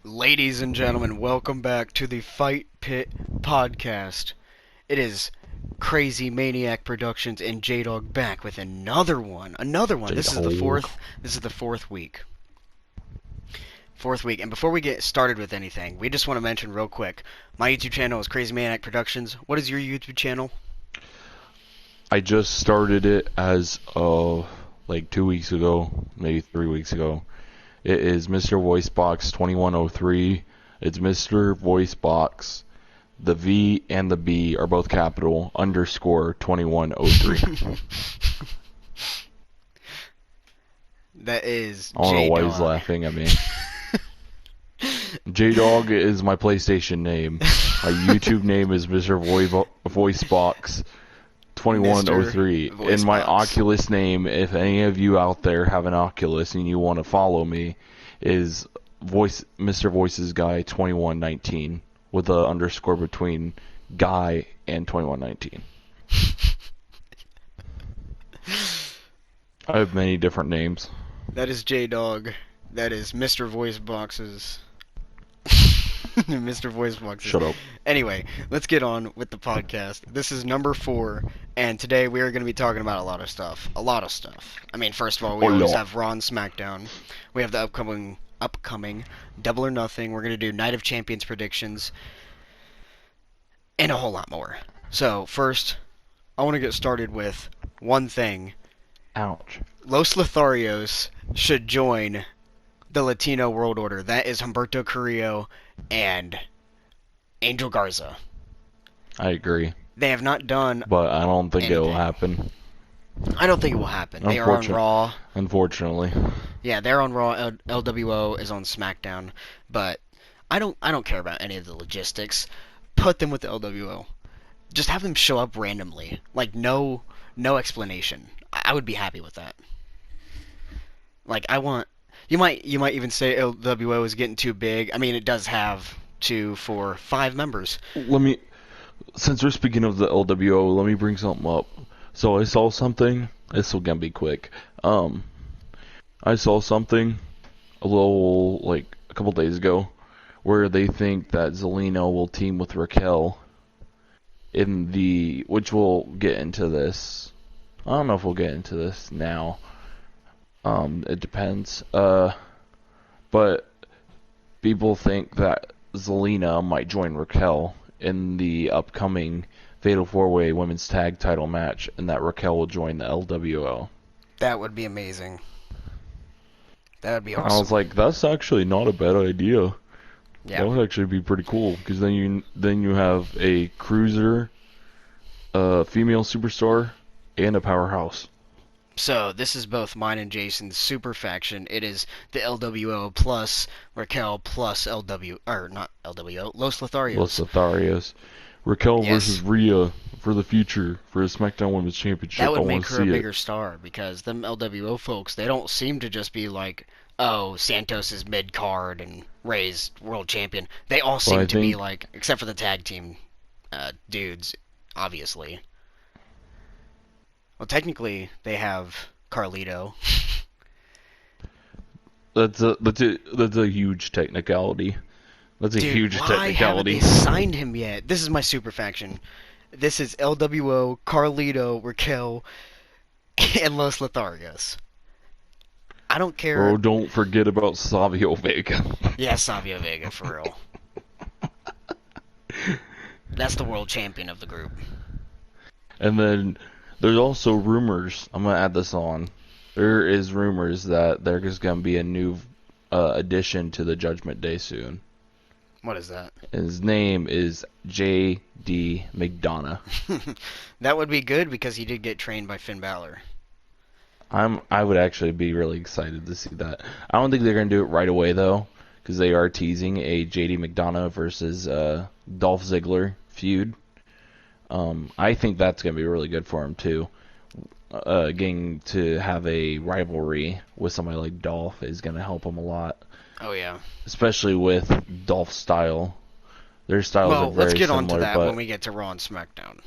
Ladies and gentlemen, welcome back to the Fight Pit Podcast. It is Crazy Maniac Productions and J-Dog back with another one. This is the J-Dog. fourth week. And before we get started with anything, we just want to mention real quick, my YouTube channel is Crazy Maniac Productions. What is your YouTube channel? I just started it as like 2 weeks ago, maybe 3 weeks ago. It is Mr. Voicebox 2103. It's Mr. Voicebox. The V and the B are both capital _ 2103. That is I don't know why he's J-Dog. laughing at me. J-Dog is my PlayStation name. My YouTube name is Mr. Voicebox 2103. Mr. And my Voicebox. Oculus name, if any of you out there have an Oculus and you want to follow me, is Mr. Voices Guy 2119 with a underscore between Guy and 2119. I have many different names. That is J-Dog. That is Mr. Voicebox's. Mr. Voicebox's. Shut up. Anyway, let's get on with the podcast. This is number 4, and today we are going to be talking about a lot of stuff. I mean, first of all, we always have Raw and Smackdown. We have the upcoming Double or Nothing. We're going to do Night of Champions predictions, and a whole lot more. So, first, I want to get started with one thing. Ouch. Los Lotharios should join the Latino World Order. That is Humberto Carrillo and Angel Garza. I agree. They have not done. But I don't think anything. it'll happen. I don't think it will happen. They are on Raw. Unfortunately. Yeah, they're on Raw. LWO is on SmackDown. But I don't care about any of the logistics. Put them with the LWO. Just have them show up randomly. Like no explanation. I would be happy with that. Like I want. You might even say LWO is getting too big. I mean, it does have 2, 4, 5 members. Since we're speaking of the LWO, let me bring something up. So I saw something. This will gonna be quick. I saw something a couple days ago where they think that Zelina will team with Raquel which we'll get into this. I don't know if we'll get into this now. It depends. But people think that Zelina might join Raquel in the upcoming Fatal 4-Way Women's Tag Title match, and that Raquel will join the LWO. That would be amazing. That would be awesome. I was like, that's actually not a bad idea. Yeah. That would actually be pretty cool, because then you have a cruiser, a female superstar, and a powerhouse. So, this is both mine and Jason's super faction. It is the LWO plus Raquel plus not LWO, Los Lotharios. Los Lotharios. Raquel Yes. versus Rhea for the future for a SmackDown Women's Championship. That I would want make to her a see bigger it. star, because them LWO folks, they don't seem to just be like, oh, Santos is mid-card and Rey's world champion. They all seem to be like, except for the tag team dudes, obviously. Well, technically, they have Carlito. That's a huge technicality. That's a huge why technicality. haven't they signed him yet? This is my super faction. This is LWO, Carlito, Raquel, and Los Lotharios. I don't care. Oh, don't forget about Savio Vega. Yeah, Savio Vega, for real. That's the world champion of the group. And then there's also rumors. I'm gonna add this on. There is rumors that there's gonna be a new addition to the Judgment Day soon. What is that? His name is J.D. McDonough. That would be good, because he did get trained by Finn Balor. I would actually be really excited to see that. I don't think they're gonna do it right away though, because they are teasing a J.D. McDonough versus Dolph Ziggler feud. I think that's gonna be really good for him too. Getting to have a rivalry with somebody like Dolph is gonna help him a lot. Oh yeah. Especially with Dolph's style. Their styles are very let's get similar, on to that but when we get to Raw and SmackDown.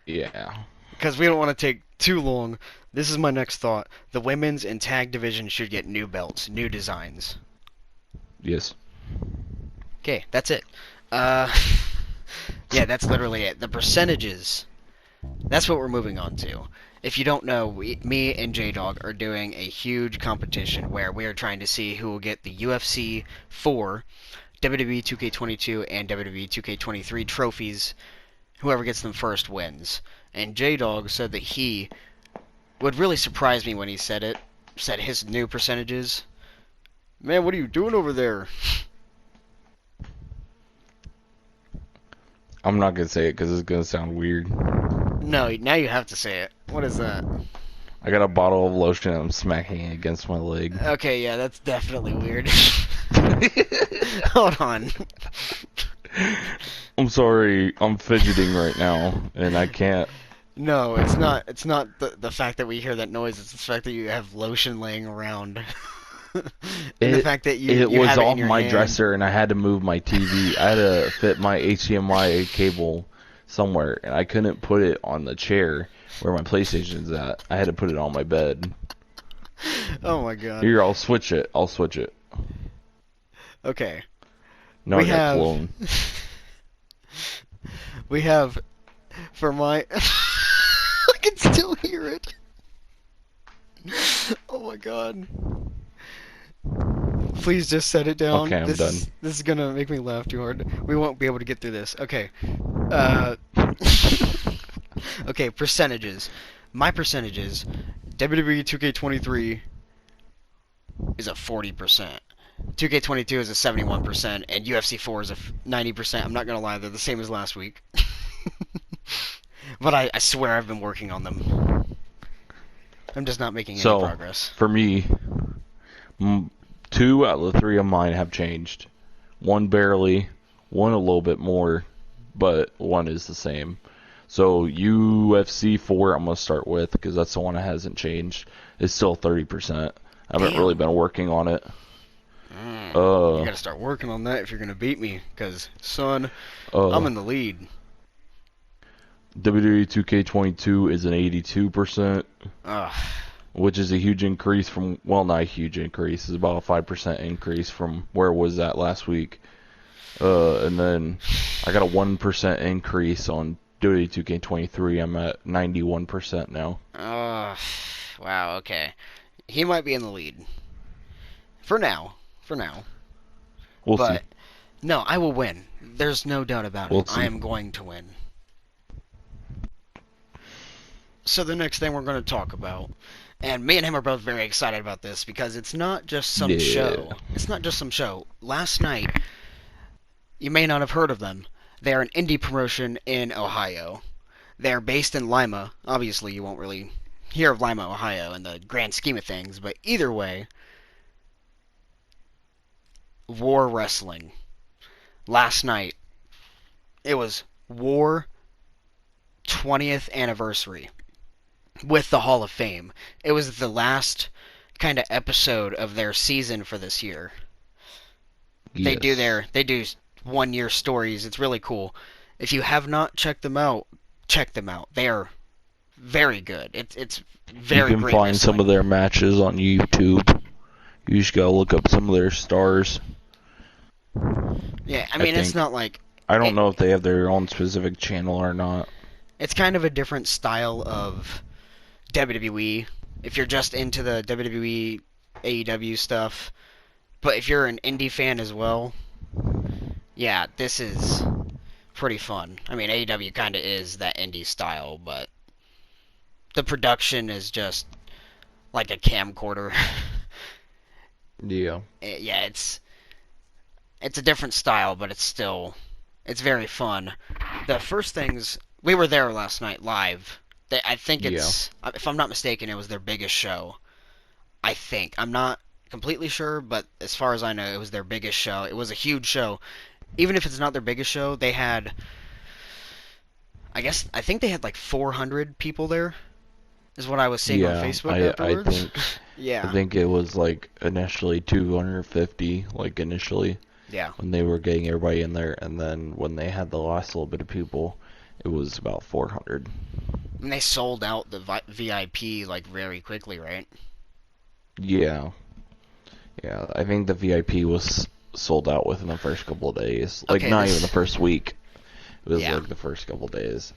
yeah. Because we don't want to take too long. This is my next thought. The women's and tag division should get new belts, new designs. Yes. Okay, that's it. Uh, yeah, that's literally it. The percentages. That's what we're moving on to. If you don't know, me and J Dog are doing a huge competition where we are trying to see who will get the UFC 4, WWE 2K22, and WWE 2K23 trophies. Whoever gets them first wins. And J Dog said that he would really surprise me when he said it. Said his new percentages. Man, what are you doing over there? I'm not gonna say it because it's gonna sound weird. No, now you have to say it. What is that? I got a bottle of lotion and I'm smacking it against my leg. Okay, yeah, that's definitely weird. Hold on. I'm sorry, I'm fidgeting right now and I can't. No, it's not. It's not the fact that we hear that noise. It's the fact that you have lotion laying around, and the It fact that it you was have it in off your my hand. dresser and I had to move my TV. I had to fit my HDMI cable somewhere and I couldn't put it on the chair where my PlayStation's at. I had to put it on my bed. Oh my god. Here, I'll switch it. I'll switch it. Okay. No, I We got have clone. we have for my I can still hear it. Oh my god. Please just set it down. Okay, I'm done. This is gonna make me laugh too hard. We won't be able to get through this. Okay. Uh Okay, percentages. My percentages, WWE 2K23 is a 40%. 2K22 is a 71%, and UFC 4 is a 90%. I'm not gonna lie, they're the same as last week. But I swear I've been working on them. I'm just not making any So, progress. for me, 2 out of the 3 of mine have changed. One barely, one a little bit more, but one is the same. So UFC 4 I'm going to start with because that's the one that hasn't changed. It's still 30%. I haven't really Damn. been working on it. You gotta start working on that if you're gonna beat me, because, son, I'm uh, in the lead. WWE 2K22 is an 82%, Ugh. which is a huge increase from, well, not a huge increase. It's about a 5% increase from where it was at last week. And then I got a 1% increase on WWE 2K23. I'm at 91% now. Wow, okay. He might be in the lead. For now. For now. We'll see. But, no, I will win. There's no doubt about We'll it. I see. am going to win. So the next thing we're going to talk about, and me and him are both very excited about this because it's not just some Yeah. show. It's not just some show. Last night, you may not have heard of them. They are an indie promotion in Ohio. They're based in Lima. Obviously, you won't really hear of Lima, Ohio in the grand scheme of things, but either way, War Wrestling. Last night, it was War 20th anniversary with the Hall of Fame. It was the last kind of episode of their season for this year. They do Yes. 1 year stories. It's really cool. If you have not checked them out, check them out. They are very good. It's You very can great find some wrestling. of their matches on YouTube. You just gotta look up some of their stars. Yeah, I I mean it's think. not like I don't it, know if they have their own specific channel or not. it's kind of a different style of WWE. If you're just into the WWE AEW stuff, but if you're an indie fan as well, yeah, this is pretty fun. I mean, AEW kind of is that indie style, but the production is just like a camcorder. Yeah. Yeah, it's a different style, but it's very fun. The first things we were there last night live. I think Yeah. if I'm not mistaken, it was their biggest show. I think I'm not completely sure, but as far as I know, it was their biggest show. It was a huge show. Even if it's not their biggest show, they had I think they had like 400 people there. Is what I was seeing on Yeah. Facebook I afterwards. think I Yeah, think it was like initially 250, like initially yeah. when they were getting everybody in there, and then when they had the last little bit of people, it was about 400. And they sold out the VIP like very quickly, right? Yeah. Yeah. I think the VIP was sold out within the first couple of days. Like Okay, not even the this first week. It was yeah. like the first couple of days.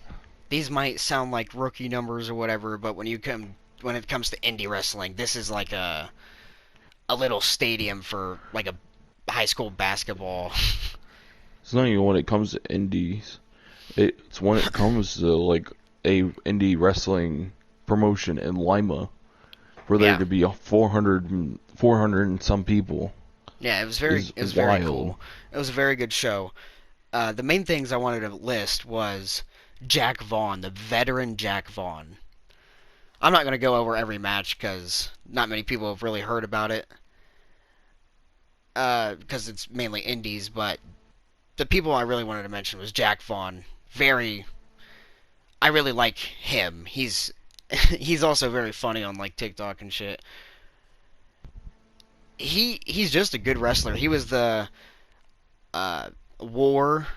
These might sound like rookie numbers or whatever, but when it comes to indie wrestling, this is like a little stadium for like a high school basketball. It's not even when it comes to indies. It's when it comes to like a indie wrestling promotion in Lima, where there Yeah. could be 400 and some people. Yeah, Is it was very wild. cool. It was a very good show. The main things I wanted to list was Jack Vaughn, the veteran Jack Vaughn. I'm not going to go over every match because not many people have really heard about it. Because it's mainly indies, but the people I really wanted to mention was Jack Vaughn. I really like him. He's also very funny on like TikTok and shit. He's just a good wrestler. He was the war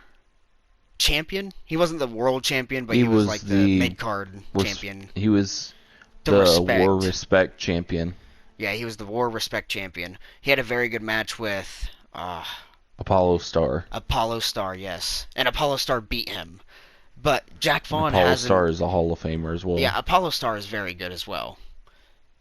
champion. He wasn't the world champion, but He he was was like the the mid card res- champion. he was The the War respect. Respect champion. Yeah, he was the war respect champion. He had a very good match with Apollo Star. Apollo Star, yes, and Apollo Star beat him. But Jack And Vaughn Apollo hasn't. Star is a Hall of Famer as well. Yeah, Apollo Star is very good as well.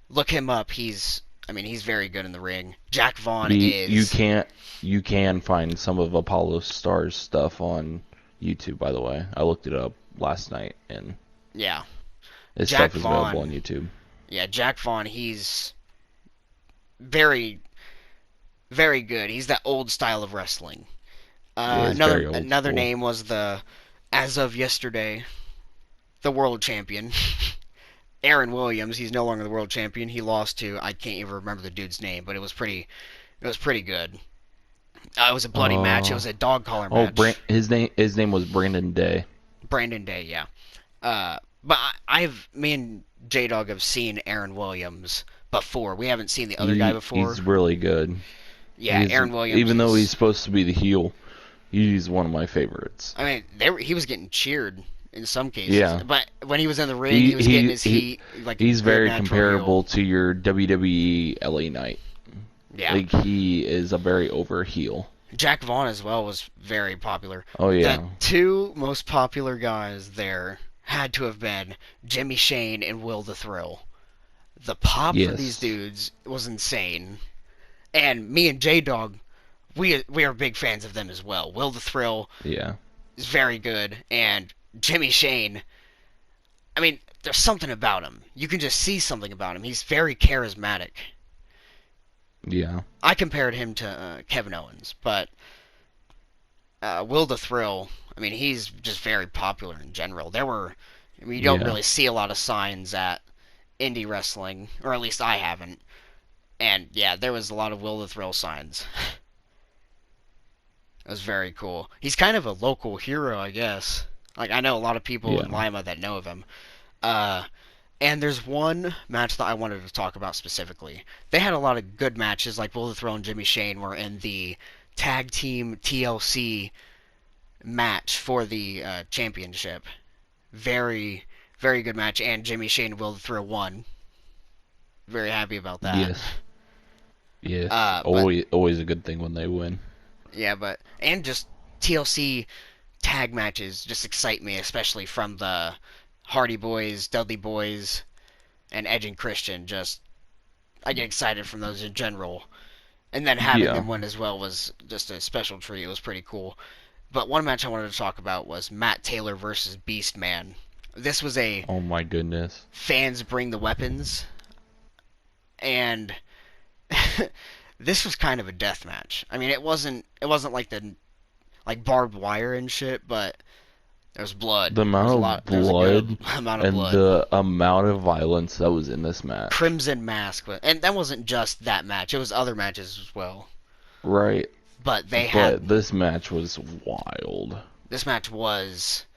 Look him up. He's very good in the ring. Jack Vaughn You is. can't you can find some of Apollo Star's stuff on YouTube, by the way. I looked it up last night and Yeah, his Jack stuff is available on Vaughn. YouTube. Yeah, Jack Vaughn. He's very, very good. He's that old style of wrestling. Yeah, it's Another very old another school. name was as of yesterday, the world champion. Aaron Williams. He's no longer the world champion. He lost to, I can't even remember the dude's name, but it was pretty good. It was a bloody match. It Uh was a dog collar oh, match. his name was Brandon Day. Brandon Day, yeah. But me and J Dog have seen Aaron Williams before. We haven't seen the other guy before. He's really good. Yeah, Aaron Williams Even though he's is. supposed to be the heel, he's one of my favorites. I mean, he was getting cheered in some cases, Yeah. but when he was in the ring, He he was getting his he heat like a he's good very natural heel. comparable to your WWE LA Knight. Yeah, Like he is a very over heel. Jack Vaughn as well was very popular. Oh The yeah. two most popular guys there had to have been Jimmy Shane and Will the Thrill. The pop for these Yes. dudes was insane. And me and J Dog, we are big fans of them as well. Will the Thrill Yeah. is very good, and Jimmy Shane. I mean, there's something about him. You can just see something about him. He's very charismatic. Yeah. I compared him to Kevin Owens, but Will the Thrill. I mean, he's just very popular in general. You don't Yeah. really see a lot of signs at indie wrestling, or at least I haven't. And yeah, there was a lot of Will the Thrill signs. It was very cool. He's kind of a local hero, I guess. Like, I know a lot of people in Yeah. Lima that know of him. Uh, and there's one match that I wanted to talk about specifically. They had a lot of good matches, like Will the Thrill and Jimmy Shane were in the tag team TLC match for the championship. Very, very good match, and Jimmy Shane and Will the Thrill won. Very happy about that. Yes. Yes. But Always a good thing when they win. yeah, and just TLC tag matches just excite me, especially from the Hardy Boys, Dudley Boys, and Edge and Christian. Just I get excited from those in general, and then having Yeah. them win as well was just a special treat. It was pretty cool. But one match I wanted to talk about was Matt Taylor versus Beastman. This was a Oh my goodness. fans bring the weapons, and this was kind of a death match. I mean, it wasn't like like barbed wire and shit, but there was blood. The There was amount a of lot. There was a good blood amount of and blood. the amount of violence that was in this match. Crimson Mask, and that wasn't just that match. It was other matches as well. Right. But But this match was wild. this match was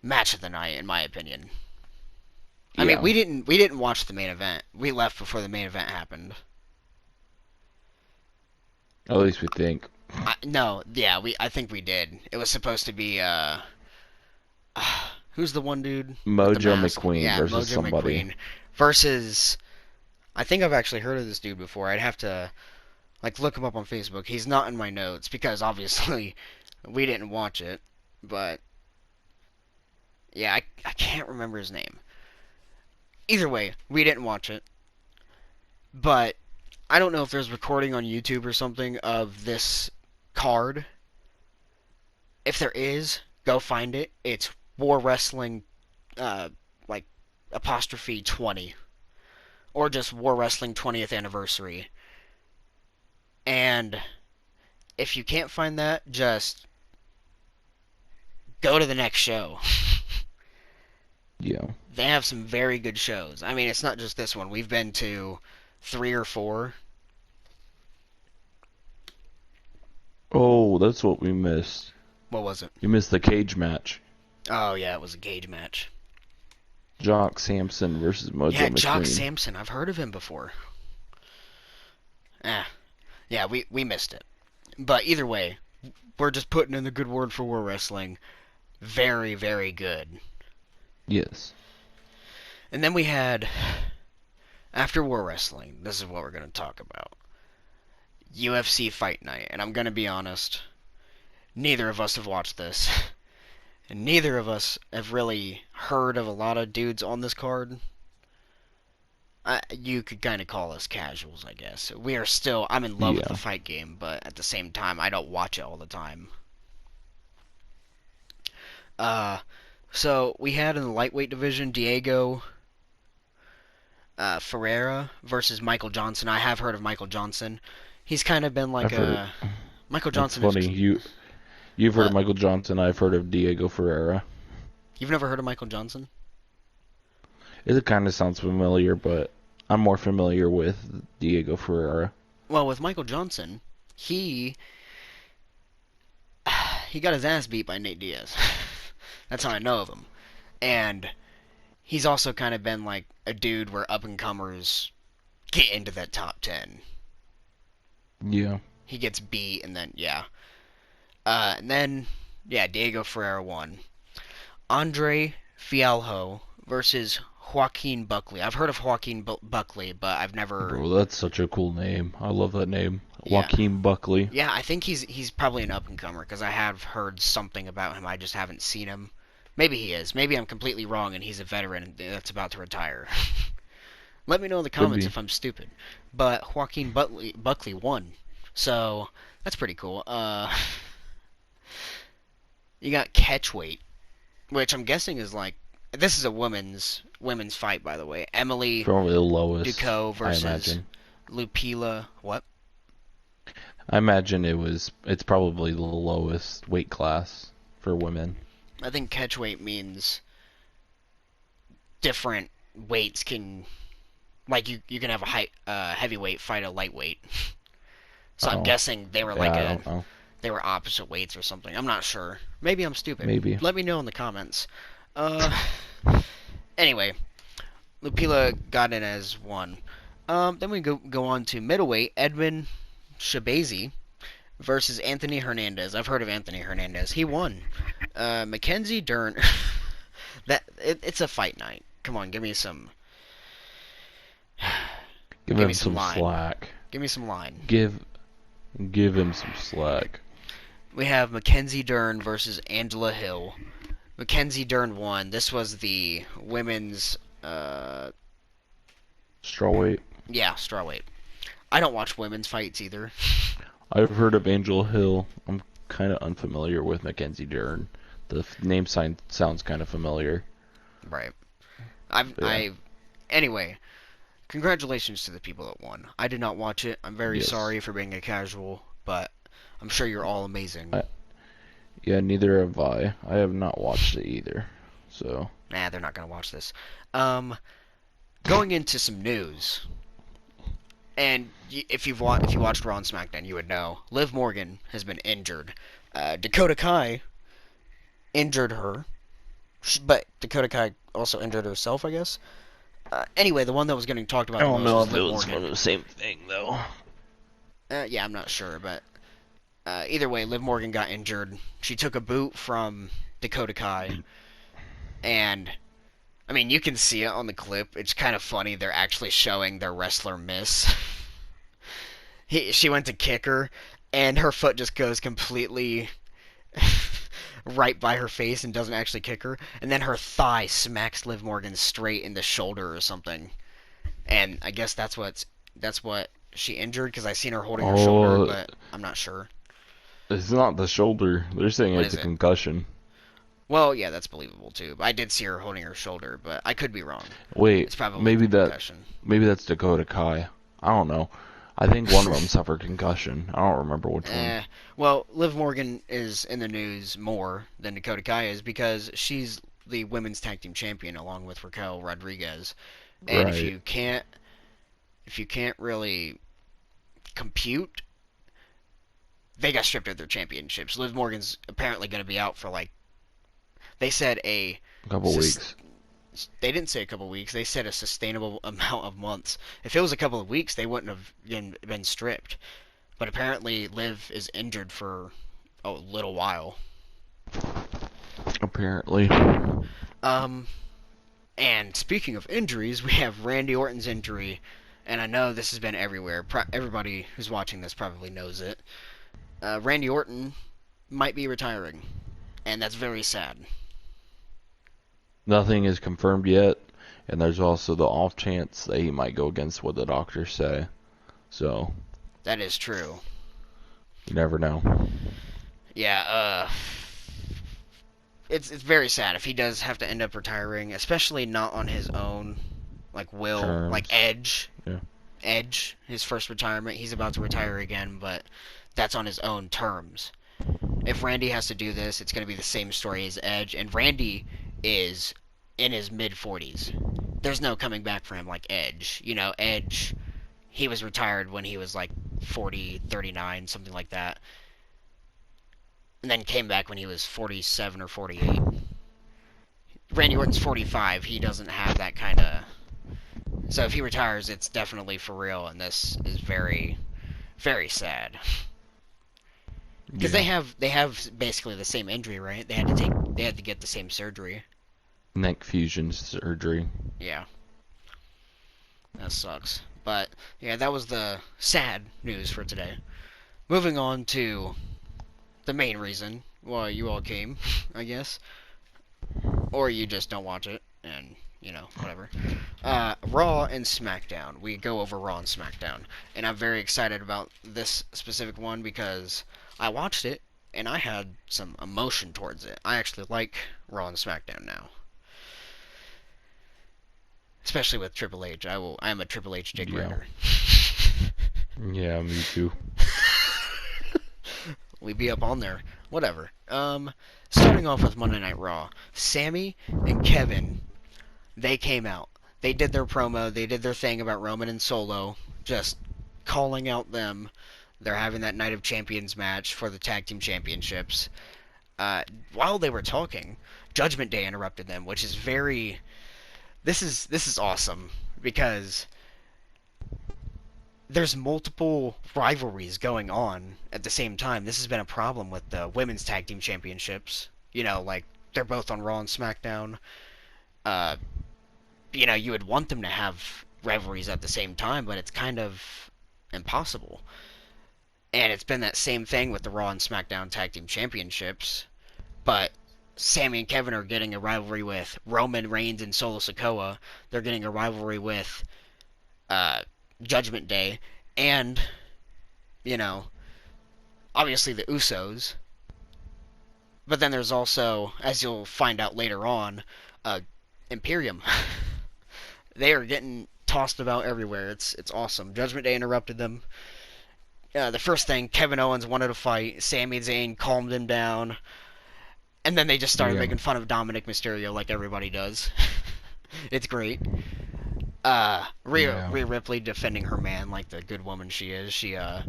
match of the night in my opinion. I mean, Yeah. we didn't watch the main event. We left before the main event happened. At least we think. No, yeah, I think we did. It was supposed to be who's the one dude with the Mojo mask? McQueen Yeah, versus Mojo somebody. McQueen versus. I think I've actually heard of this dude before. I'd have to Like, look him up on Facebook. He's not in my notes because obviously we didn't watch it. But yeah, I can't remember his name. Either way, we didn't watch it. But I don't know if there's recording on YouTube or something of this card. If there is, go find it. It's War Wrestling, like apostrophe 20, or just War Wrestling 20th anniversary. And if you can't find that, just go to the next show. Yeah. They have some very good shows. I mean, it's not just this one. We've been to 3 or 4. Oh, that's what we missed. What was it? You missed the cage match. Oh, yeah, it was a cage match. Jock Sampson versus Mojo Yeah, McLean. Jock Sampson. I've heard of him before. Yeah, we missed it. But either way, we're just putting in the good word for War Wrestling. Very, very good. Yes. And then we had, after War Wrestling, this is what we're going to talk about. UFC Fight Night. And I'm going to be honest, neither of us have watched this. And neither of us have really heard of a lot of dudes on this card. You could kind of call us casuals, I guess. We are still, I'm in love with the fight game, but at the same time, I don't watch it all the time. So we had in the lightweight division, Diego Ferreira versus Michael Johnson. I have heard of Michael Johnson. He's kind of been like Michael Johnson. That's funny. You've heard of Michael Johnson. I've heard of Diego Ferreira. You've never heard of Michael Johnson? It kind of sounds familiar, but I'm more familiar with Diego Ferreira. Well, with Michael Johnson, he got his ass beat by Nate Diaz. That's how I know of him. And he's also kind of been like a dude where up-and-comers get into that top 10. Yeah. He gets beat, and then, yeah. Diego Ferreira won. Andre Fialho versus Joaquin Buckley. I've heard of Joaquin Buckley, but I've never... Bro, that's such a cool name. I love that name. Yeah. Joaquin Buckley. Yeah, I think he's probably an up-and-comer, because I have heard something about him. I just haven't seen him. Maybe he is. Maybe I'm completely wrong, and he's a veteran that's about to retire. Let me know in the comments if I'm stupid. But Joaquin Buckley won. So, that's pretty cool. You got catchweight, which I'm guessing is like... This is a women's fight, by the way. Emily Probably the lowest, Ducot versus I imagine. Lupila... What? I imagine it's probably the lowest weight class for women. I think catchweight means different weights can... Like, you can have a heavyweight fight a lightweight. So I'm guessing they were like I don't know. They were opposite weights or something. I'm not sure. Maybe I'm stupid. Maybe. Let me know in the comments. Anyway, Lupila got in as one. Then we go on to middleweight. Edmund Shabazy versus Anthony Hernandez. I've heard of Anthony Hernandez. He won. Mackenzie Dern. It's a fight night. Come on, give me some. Give him some slack. Give me some line. Give him some slack. We have Mackenzie Dern versus Angela Hill. Mackenzie Dern won. This was the women's... Strawweight? Yeah, strawweight. I don't watch women's fights either. I've heard of Angela Hill. I'm kind of unfamiliar with Mackenzie Dern. The name sounds kind of familiar. Right. Anyway, congratulations to the people that won. I did not watch it. I'm very sorry for being a casual, but I'm sure you're all amazing. Yeah, neither have I. I have not watched it either. So. Nah, they're not gonna watch this. Going into some news, and if you watched Raw and SmackDown, you would know Liv Morgan has been injured. Dakota Kai injured her, but Dakota Kai also injured herself, I guess. Anyway, the one that was getting talked about. I don't know if it was Morgan. the same thing though. Yeah, I'm not sure, but either way, Liv Morgan got injured. She took a boot from Dakota Kai, and I mean, you can see it on the clip. It's kind of funny. They're actually showing their wrestler miss. she went to kick her, and her foot just goes completely right by her face and doesn't actually kick her, and then her thigh smacks Liv Morgan straight in the shoulder or something. And I guess that's what she injured because I seen her holding her shoulder, Oh, but I'm not sure. it's not the shoulder. They're saying What it's is a it? concussion. Well, yeah, that's believable too. I did see her holding her shoulder, but I could be wrong. Wait, It's probably maybe that concussion. maybe that's Dakota Kai. I don't know. I think one of them suffered concussion. I don't remember which one. Well, Liv Morgan is in the news more than Dakota Kai is because she's the women's tag team champion along with Raquel Rodriguez. And Right. if you can't really compute, they got stripped of their championships. Liv Morgan's apparently going to be out for like they said a A couple weeks. they didn't say a couple weeks. They said a sustainable amount of months. If it was a couple of weeks, they wouldn't have been stripped. But apparently, Liv is injured for a little while. Apparently. Um, and speaking of injuries, we have Randy Orton's injury, and I know this has been everywhere. Everybody who's watching this probably knows it. Randy Orton might be retiring, and that's very sad. Nothing is confirmed yet, and there's also the off chance that he might go against what the doctors say. So, That is true. you never know. Yeah, it's very sad if he does have to end up retiring, especially not on his own, like like Terms. Edge. Yeah. Edge, his first retirement, he's about to retire again, but that's on his own terms. If Randy has to do this, it's going to be the same story as Edge, and Randy is in his mid 40s. There's no coming back for him like Edge. You know, Edge, he was retired when he was like 40, 39, something like that, and then came back when he was 47 or 48. Randy Orton's 45. He doesn't have that kind of. So if he retires, it's definitely for real, and this is very, very sad. Because Yeah. they have basically the same injury, right? They had to get the same surgery. Neck fusion surgery. Yeah, that sucks. But yeah, that was the sad news for today. Moving on to the main reason why you all came, I guess, or you just don't watch it, and whatever. Raw and SmackDown. We go over Raw and SmackDown, and I'm very excited about this specific one because I watched it and I had some emotion towards it. I actually like Raw and SmackDown now, especially with Triple H. I am a Triple H dick Yeah. rider. Yeah, me too. We be up on there. Whatever. Starting off with Monday Night Raw, Sammy and Kevin, they came out. They did their promo. They did their thing about Roman and Solo, just calling out them. They're having that Night of Champions match for the tag team championships. While they were talking, Judgment Day interrupted them, which is very. This is awesome because there's multiple rivalries going on at the same time. This has been a problem with the women's tag team championships. Like they're both on Raw and SmackDown. Uh, you would want them to have rivalries at the same time, but it's kind of impossible. And it's been that same thing with the Raw and SmackDown tag team championships. But Sammy and Kevin are getting a rivalry with Roman Reigns and Solo Sikoa. They're getting a rivalry with Judgment Day, and you know, obviously the Usos. But then there's also, as you'll find out later on, Imperium. They are getting tossed about everywhere. It's awesome. Judgment Day interrupted them. The first thing, Kevin Owens wanted to fight. Sami Zayn calmed him down. And then they just started Yeah. making fun of Dominic Mysterio like everybody does. It's great. Yeah. Rhea Ripley defending her man like the good woman she is. Stepped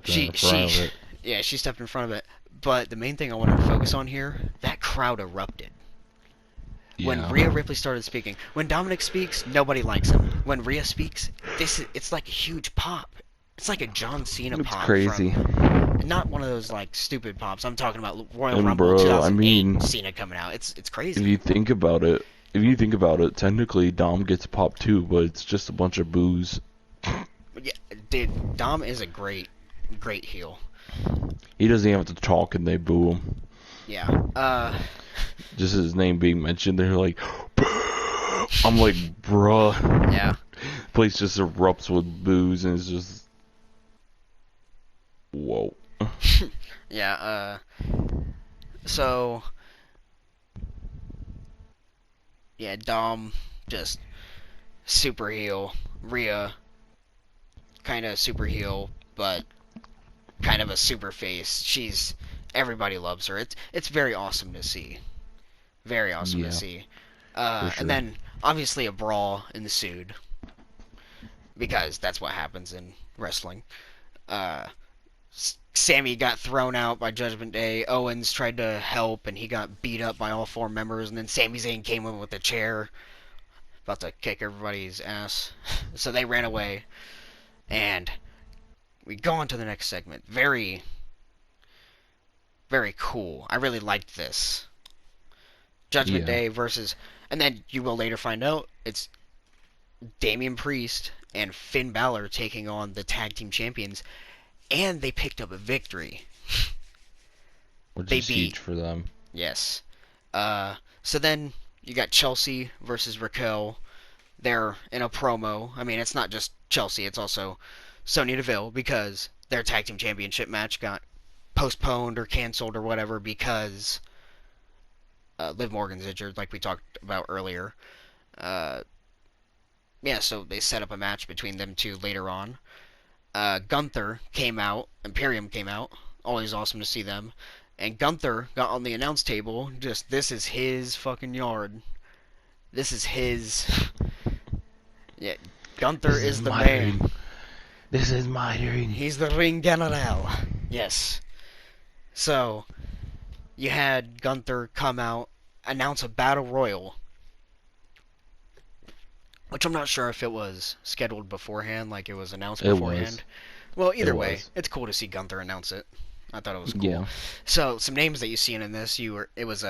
in She the front of she it. yeah, she stepped in front of it. But the main thing I wanted to focus on here, that crowd erupted. When Yeah. Rhea Ripley started speaking, when Dominic speaks, nobody likes him. When Rhea speaks, it's like a huge pop. It's like a John Cena It's pop crazy. from not one of those like stupid pops. I'm talking about Royal And Rumble bro, 2008, I mean, Cena coming out. It's if crazy. you think about it, technically Dom gets popped too, but it's just a bunch of boos. Yeah, Dude, Dom is a great heel. He doesn't even have to talk and they boo him. Yeah. Just his name being mentioned, they're like, I'm like, bruh. Yeah. Place just erupts with boos and it's just, whoa. Yeah. So yeah, Dom just super heel. Rhea kind of super heel, but kind of a super face. Everybody loves her. It's very awesome to see. Very awesome to Yeah, see. for And sure. then obviously a brawl ensued because that's what happens in wrestling. Uh, Sammy got thrown out by Judgment Day. Owens tried to help, and he got beat up by all four members. And then Sami Zayn came in with a chair, about to kick everybody's ass. So they ran away, and we go on to the next segment. Very, very cool. I really liked this. Judgment Yeah. Day versus, and then you will later find out it's Damian Priest and Finn Balor taking on the tag team champions, and they picked up a victory. Which They is beat, huge for them. yes. So then you got Chelsea versus Raquel. They're in a promo. I mean, it's not just Chelsea, it's also Sonya Deville because their tag team championship match got postponed or canceled or whatever because Liv Morgan's injured, like we talked about earlier. Uh, yeah, so they set up a match between them two later on. Gunther came out, Imperium came out. Always awesome to see them. And Gunther got on the announce table. Just, this is his fucking yard. This is his. Yeah, Gunther This is is the my man. ring. This is my ring. He's the ring general. Yes. So, you had Gunther come out, announce a battle royal. Which I'm not sure if it was scheduled beforehand, like it was announced It was. beforehand. Well, It either way, was. it's cool to see Gunther announce it. I thought it was cool. Yeah. So some names that you seen in this, it was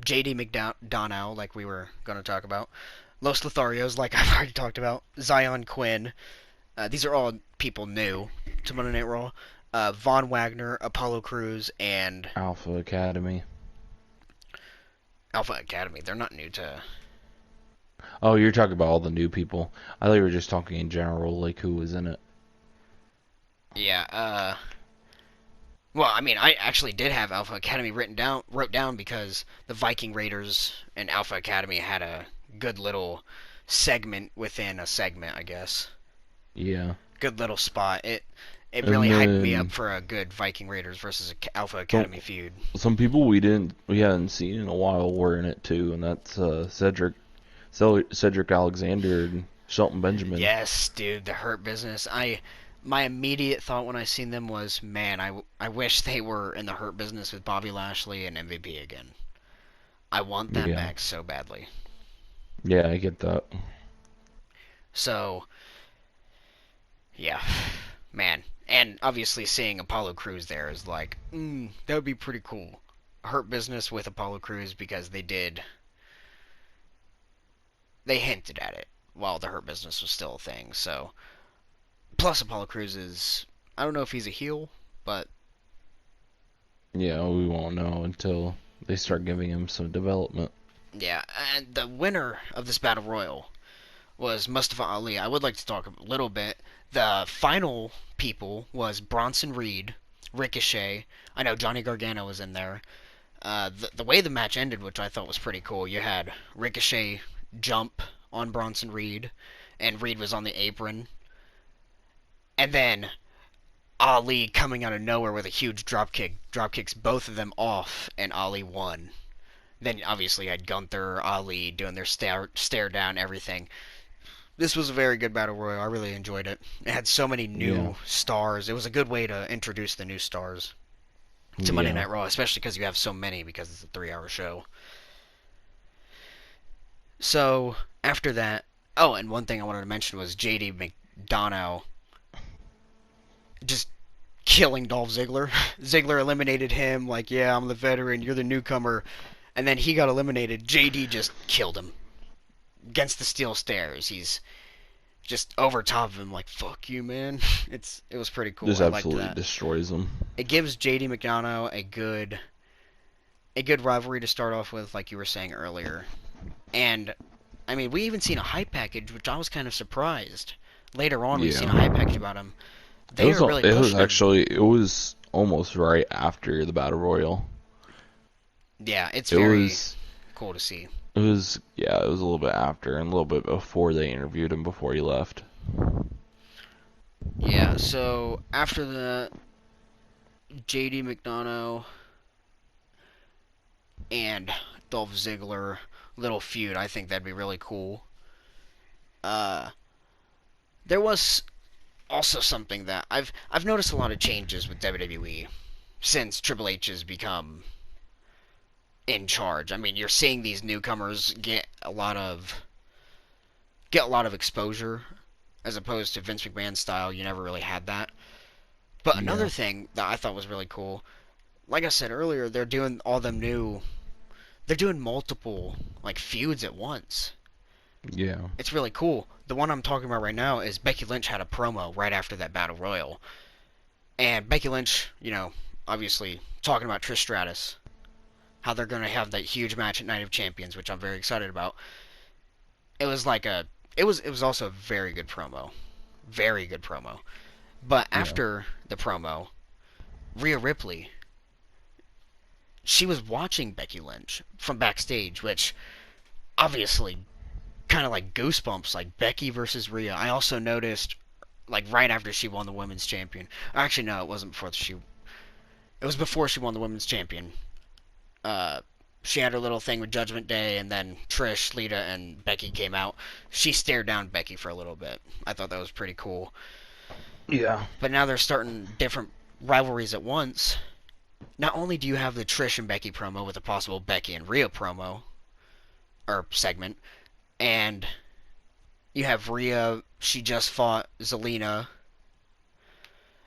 J.D. McDonough, like we were going to talk about, Los Lotharios, like I've already talked about, Zion Quinn. These are all people new to Monday Night Raw. Von Wagner, Apollo Crews, and Alpha Academy. Alpha Academy. They're not new to. Oh, you're talking about all the new people. I thought you were just talking in general, like who was in it. Yeah. Well, I mean, I actually did have Alpha Academy wrote down because the Viking Raiders and Alpha Academy had a good little segment within a segment, I guess. Yeah. Good little spot. It And really hyped me up then for a good Viking Raiders versus Alpha some Academy feud. some people we hadn't seen in a while were in it too, and that's Cedric Alexander and Shelton Benjamin. Yes, dude, the Hurt Business. My immediate thought when I seen them was, man, I wish they were in the Hurt Business with Bobby Lashley and MVP again. I want them Yeah. back so badly. Yeah, I get that. So, yeah, man. And obviously seeing Apollo Crews there is like, that would be pretty cool. Hurt Business with Apollo Crews because they hinted at it while the Hurt Business was still a thing. So, plus Apollo Crews is, I don't know if he's a heel, but Yeah, we won't know until they start giving him some development. yeah. And the winner of this battle royal was Mustafa Ali. I would like to talk a little bit. The final people was Bronson Reed, Ricochet. I know Johnny Gargano was in there. The way the match ended, which I thought was pretty cool, you had Ricochet jump on Bronson Reed, and Reed was on the apron, and then Ali coming out of nowhere with a huge drop kicks both of them off, and Ali won. Then obviously you had Gunther, Ali doing their stare down, everything. This was a very good battle royal. I really enjoyed it. It had so many Yeah. new stars. It was a good way to introduce the new stars to Monday Yeah. Night Raw, especially because you have so many because it's a 3-hour show. So after that, oh, and one thing I wanted to mention was JD McDonough just killing Dolph Ziggler. Ziggler eliminated him, like, yeah, I'm the veteran, you're the newcomer. And then he got eliminated. JD just killed him against the steel stairs. He's just over top of him, like "fuck you, man." It was pretty cool. Just I liked absolutely that. destroys them. It gives JD McDonough a good rivalry to start off with, like you were saying earlier. And I mean, we even seen a hype package, which I was kind of surprised. Later on, we've seen a Yeah. hype package about him. They are really It was pushing him. actually it was almost right after the battle royal. Yeah, it's It very was cool to see. it was yeah, it was a little bit after and a little bit before they interviewed him before he left. Yeah, so after the JD McDonough and Dolph Ziggler little feud, I think that'd be really cool. Uh, there was also something that I've noticed a lot of changes with WWE since Triple H has become in charge. I mean, you're seeing these newcomers get a lot of exposure as opposed to Vince McMahon's style. You never really had that. But Yeah. another thing that I thought was really cool, like I said earlier, they're doing all them new. They're doing multiple like feuds at once. Yeah. It's really cool. The one I'm talking about right now is Becky Lynch had a promo right after that battle royal, and Becky Lynch, obviously talking about Trish Stratus, how they're gonna have that huge match at Night of Champions, which I'm very excited about. It was like it was also a very good promo, very good promo. But Yeah. after the promo, Rhea Ripley, she was watching Becky Lynch from backstage, which obviously kind of like goosebumps, like Becky versus Rhea. I also noticed, like right after she won the women's champion. Actually, no, it wasn't before she. It was before she won the women's champion. Uh, she had her little thing with Judgment Day, and then Trish, Lita, and Becky came out. She stared down Becky for a little bit. I thought that was pretty cool. Yeah. But now they're starting different rivalries at once. Not only do you have the Trish and Becky promo with a possible Becky and Rhea promo or segment, and you have Rhea. She just fought Zelina.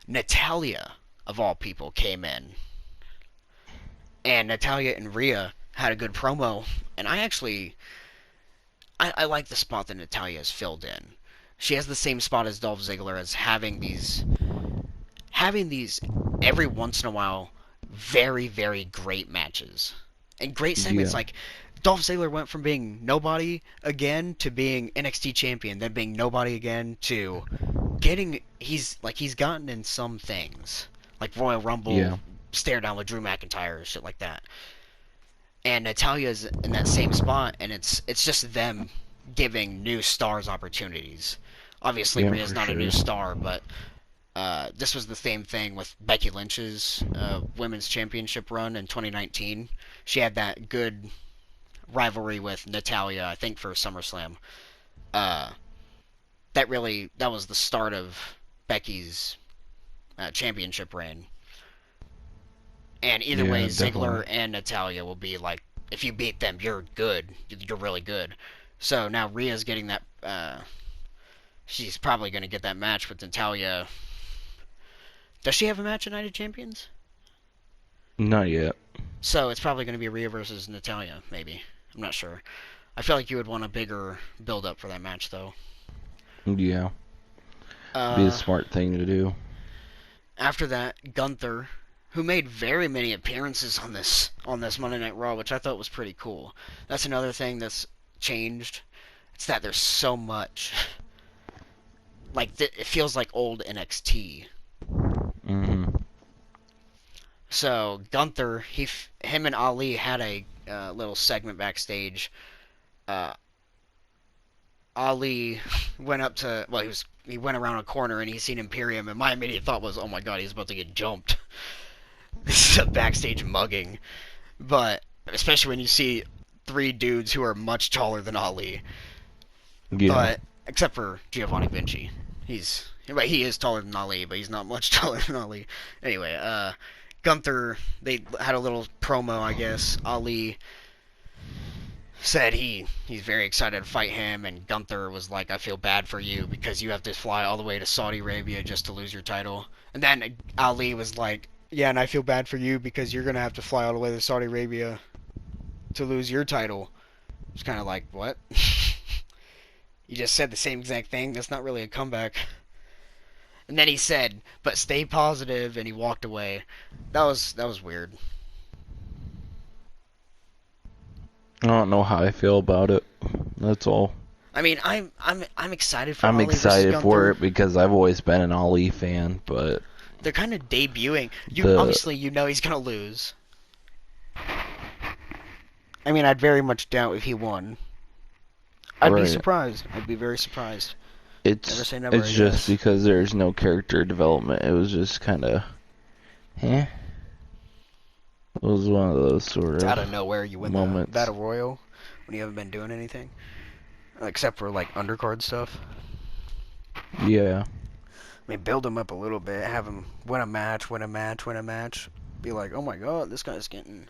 Natalia, of all people, came in, and Natalia and Rhea had a good promo. And I like the spot that Natalia has filled in. She has the same spot as Dolph Ziggler as having these every once in a while very very great matches and great segments. Yeah. Like Dolph Ziggler went from being nobody again to being NXT champion, then being nobody again to getting he's gotten in some things like Royal Rumble, Yeah. stare down with Drew McIntyre, shit like that. And Natalia's in that same spot, and it's just them giving new stars opportunities. Obviously, Yeah, Rhea's for not a new sure. star, but this was the same thing with Becky Lynch's women's championship run in 2019. She had that good rivalry with Natalia, I think, for SummerSlam. Uh, that was the start of Becky's championship reign. And either way, Yeah, Ziggler definitely. and Natalia will be like, if you beat them, you're good. You're really good. So now Rhea's getting that. She's probably going to get that match with Natalia. Does she have a match at Night of Champions? Not yet. So it's probably going to be Rhea versus Natalia, maybe. I'm not sure. I feel like you would want a bigger build up for that match, though. Yeah. Be a Uh, smart thing to do. After that, Gunther, who made very many appearances on this Monday Night Raw, which I thought was pretty cool. That's another thing that's changed. It's that there's so much. Like it feels like old NXT. Mhm. So Gunther, him and Ali had a little segment backstage. Uh, Ali went up to he went around a corner and he seen Imperium, and my immediate thought was, oh my god, he's about to get jumped. This is a backstage mugging, but especially when you see three dudes who are much taller than Ali, Yeah. but except for Giovanni Vinci, he is taller than Ali, but he's not much taller than Ali. Anyway, Gunther, they had a little promo, I guess. Ali said he's very excited to fight him, and Gunther was like, I feel bad for you because you have to fly all the way to Saudi Arabia just to lose your title. And then Ali was like, yeah, and I feel bad for you because you're gonna have to fly all the way to Saudi Arabia to lose your title. It's kind of like, what? You just said the same exact thing. That's not really a comeback. And then he said, "But stay positive," and he walked away. That was weird. I don't know how I feel about it. That's all. I mean, I'm excited for I'm Ali versus excited for Gunther. it because I've always been an Ali fan, but They're kind of debuting. You the obviously you know he's gonna lose. I mean, I'd very much doubt if he won. I'd be right. surprised. I'd be very surprised. Never It's say never, it's I just guess. because there's no character development. It was just kind of, eh. It was one of those sort It's out of of nowhere you win the moments. Battle Royal when you haven't been doing anything. Except for, like, undercard stuff. Yeah, I mean, build him up a little bit. Have him win a match, win a match, win a match. Be like, oh my god, this guy's getting...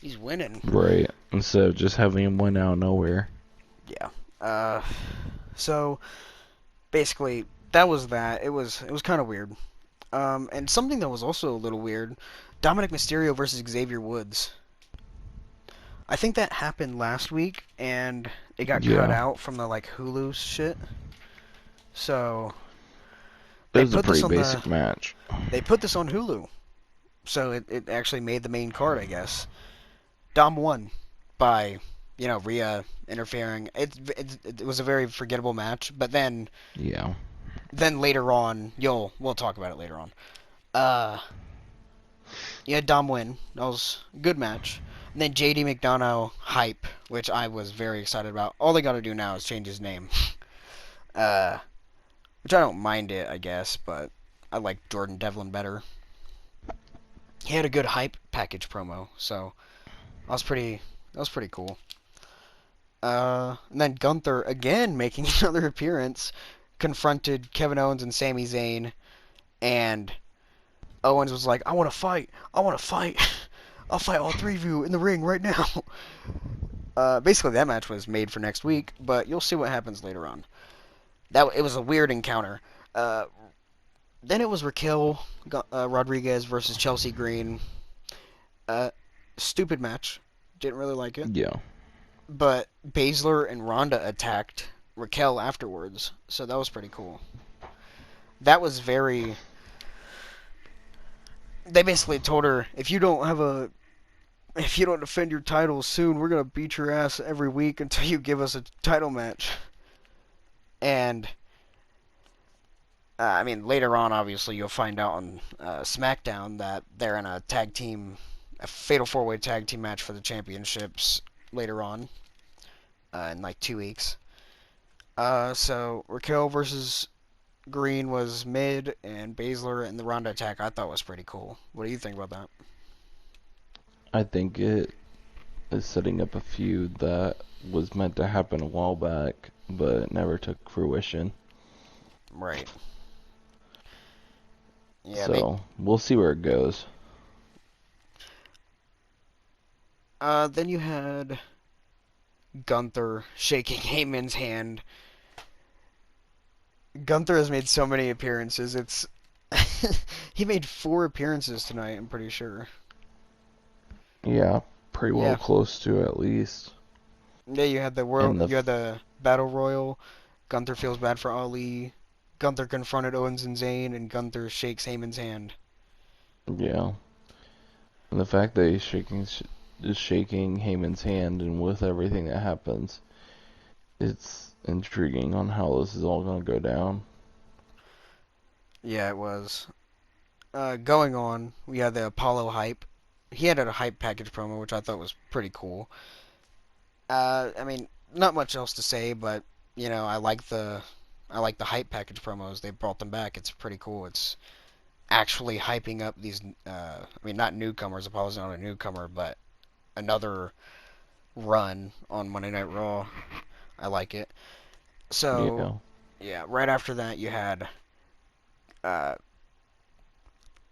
He's winning. right. Instead of just having him win out of nowhere. Yeah. So basically that was that. It was kind of weird. And something that was also a little weird, Dominic Mysterio versus Xavier Woods. I think that happened last week, and it got cut Yeah, out from the like Hulu shit. So it they was a put pretty this on the basic match. they put this on Hulu. So it actually made the main card, I guess. Dom won by Rhea interfering. It was a very forgettable match, but Yeah, then later on, we'll talk about it later on. Uh, you had Dom win. That was a good match. And then JD McDonough hype, which I was very excited about. All they got to do now is change his name. Uh, which I don't mind it, I guess, but I like Jordan Devlin better. He had a good hype package promo, so that was pretty cool. And then Gunther again making another appearance, confronted Kevin Owens and Sami Zayn, and Owens was like, "I want to fight. I want to fight. I'll fight all three of you in the ring right now." Basically, that match was made for next week, but you'll see what happens later on. It was a weird encounter. Uh, then it was Raquel Rodriguez versus Chelsea Green. Uh, Stupid match. Didn't really like it. yeah. But Baszler and Ronda attacked Raquel afterwards, so that was pretty cool. That was very. They basically told her, if you don't defend your title soon, we're gonna beat your ass every week until you give us a title match. And I mean, later on, obviously, you'll find out on Smackdown that they're in a fatal four-way tag team match for the championships later on in like 2 weeks. So Raquel versus Green was mid, and Baszler and the Ronda attack I thought was pretty cool. What do you think about that? I think it is setting up a feud that was meant to happen a while back, but never took fruition. Right. Yeah. So we'll see where it goes. Then you had Gunther shaking Heyman's hand. Gunther has made so many appearances. It's he made 4 appearances tonight. I'm pretty sure. Yeah, pretty well Yeah. close to at least. Yeah. In the You had the Battle Royal. Gunther feels bad for Ali. Gunther confronted Owens and Zayn, and Gunther shakes Heyman's hand. yeah, and the fact that he's is shaking Heyman's hand, and with everything that happens, it's intriguing on how this is all gonna go down. Yeah, it was. Going on, we had the Apollo hype. He had a hype package promo, which I thought was pretty cool. I mean, not much else to say, but I like the hype package promos. They brought them back. It's pretty cool. It's actually hyping up these. I mean, not newcomers. Apollo's not a newcomer, but another run on Monday Night Raw. I like it. So Yeah, yeah, right after that you had uh,